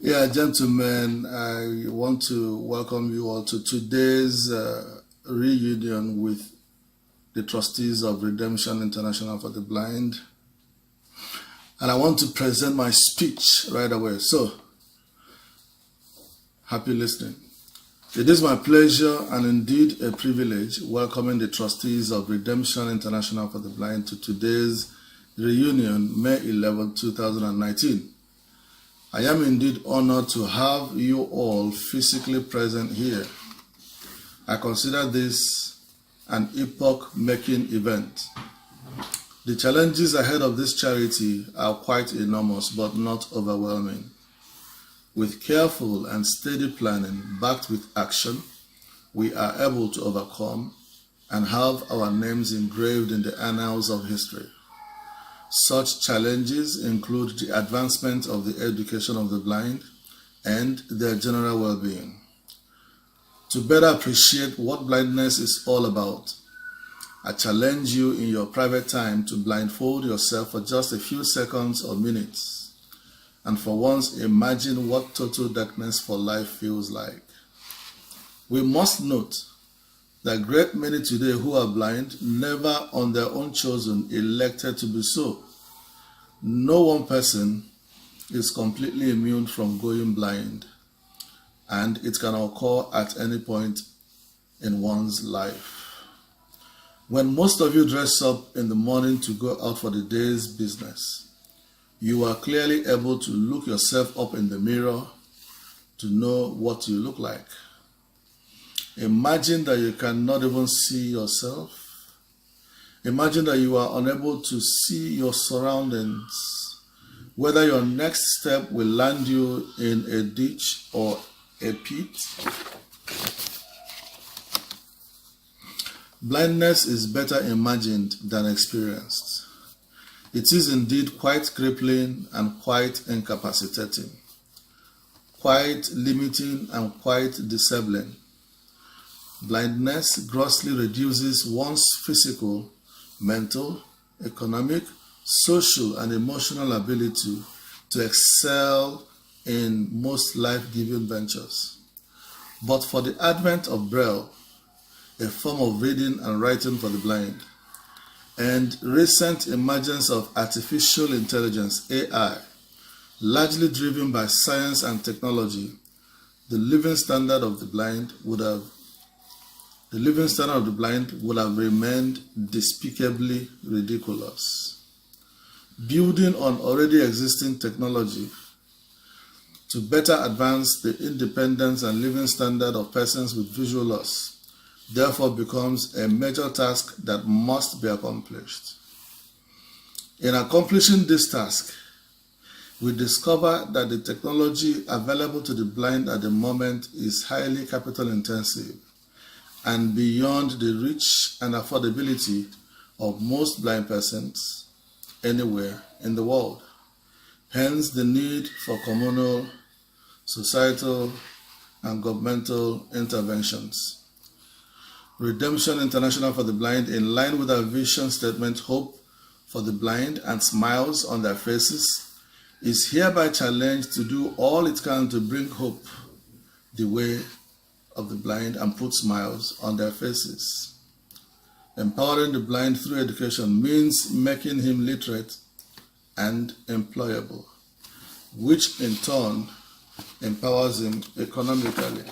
Yeah, gentlemen, I want to welcome you all to today's reunion with the trustees of Redemption International for the Blind. And I want to present my speech right away. So, happy listening. It is my pleasure and indeed a privilege welcoming the trustees of Redemption International for the Blind to today's reunion, May 11, 2019. I am indeed honored to have you all physically present here. I consider this an epoch-making event. The challenges ahead of this charity are quite enormous but not overwhelming. With careful and steady planning backed with action, we are able to overcome and have our names engraved in the annals of history. Such challenges include the advancement of the education of the blind and their general well-being. To better appreciate what blindness is all about, I challenge you in your private time to blindfold yourself for just a few seconds or minutes, and for once imagine what total darkness for life feels like. We must note that great many today who are blind never on their own chosen elected to be so. No one person is completely immune from going blind, and it can occur at any point in one's life. When most of you dress up in the morning to go out for the day's business, you are clearly able to look yourself up in the mirror to know what you look like. Imagine that you cannot even see yourself. Imagine that you are unable to see your surroundings, whether your next step will land you in a ditch or a pit. Blindness is better imagined than experienced. It is indeed quite crippling and quite incapacitating, quite limiting and quite disabling. Blindness grossly reduces one's physical, mental, economic, social, and emotional ability to excel in most life-giving ventures. But for the advent of Braille, a form of reading and writing for the blind, and recent emergence of artificial intelligence, AI, largely driven by science and technology, the living standard of the blind would have remained despicably ridiculous. Building on already existing technology to better advance the independence and living standard of persons with visual loss therefore becomes a major task that must be accomplished. In accomplishing this task, we discover that the technology available to the blind at the moment is highly capital intensive and beyond the reach and affordability of most blind persons anywhere in the world. Hence the need for communal, societal, and governmental interventions. Redemption International for the Blind, in line with our vision statement, Hope for the Blind and Smiles on Their Faces, is hereby challenged to do all it can to bring hope the way of the blind and put smiles on their faces. Empowering the blind through education means making him literate and employable, which in turn empowers him economically.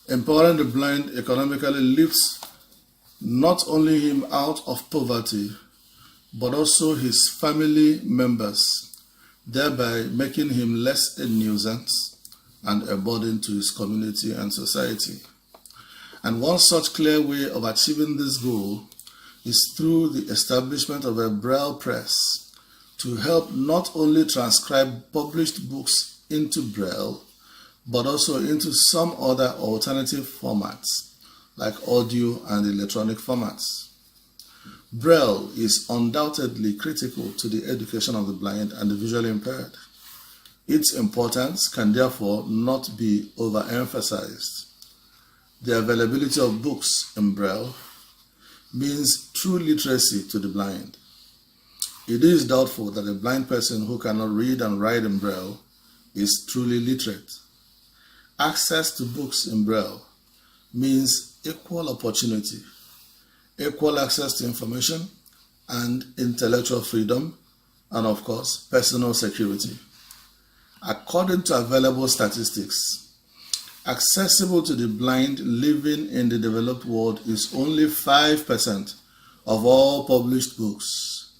Empowering the blind economically lifts not only him out of poverty, but also his family members, thereby making him less a nuisance and a burden to his community and society. And one such clear way of achieving this goal is through the establishment of a Braille press to help not only transcribe published books into Braille, but also into some other alternative formats like audio and electronic formats. Braille is undoubtedly critical to the education of the blind and the visually impaired. Its importance can therefore not be overemphasized. The availability of books in Braille means true literacy to the blind. It is doubtful that a blind person who cannot read and write in Braille is truly literate. Access to books in Braille means equal opportunity, equal access to information and intellectual freedom, and of course, personal security. According to available statistics, accessible to the blind living in the developed world is only 5% of all published books,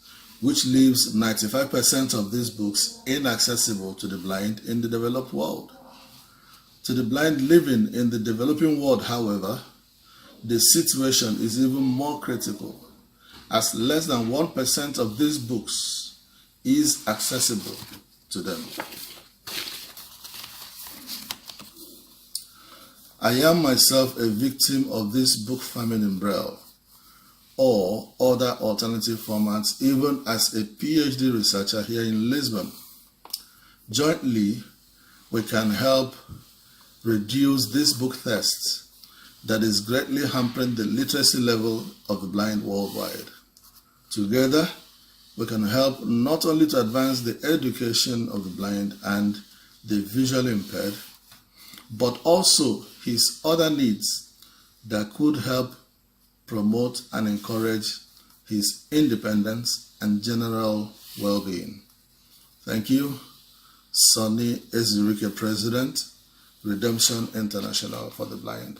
which leaves 95% of these books inaccessible to the blind in the developed world. To the blind living in the developing world, however, the situation is even more critical, as less than 1% of these books is accessible to them. I am myself a victim of this book famine in Braille or other alternative formats, even as a PhD researcher here in Lisbon. Jointly, we can help reduce this book thirst that is greatly hampering the literacy level of the blind worldwide. Together, we can help not only to advance the education of the blind and the visually impaired, but also his other needs that could help promote and encourage his independence and general well-being. Thank you. Sonny Ezurike, President, Redemption International for the Blind.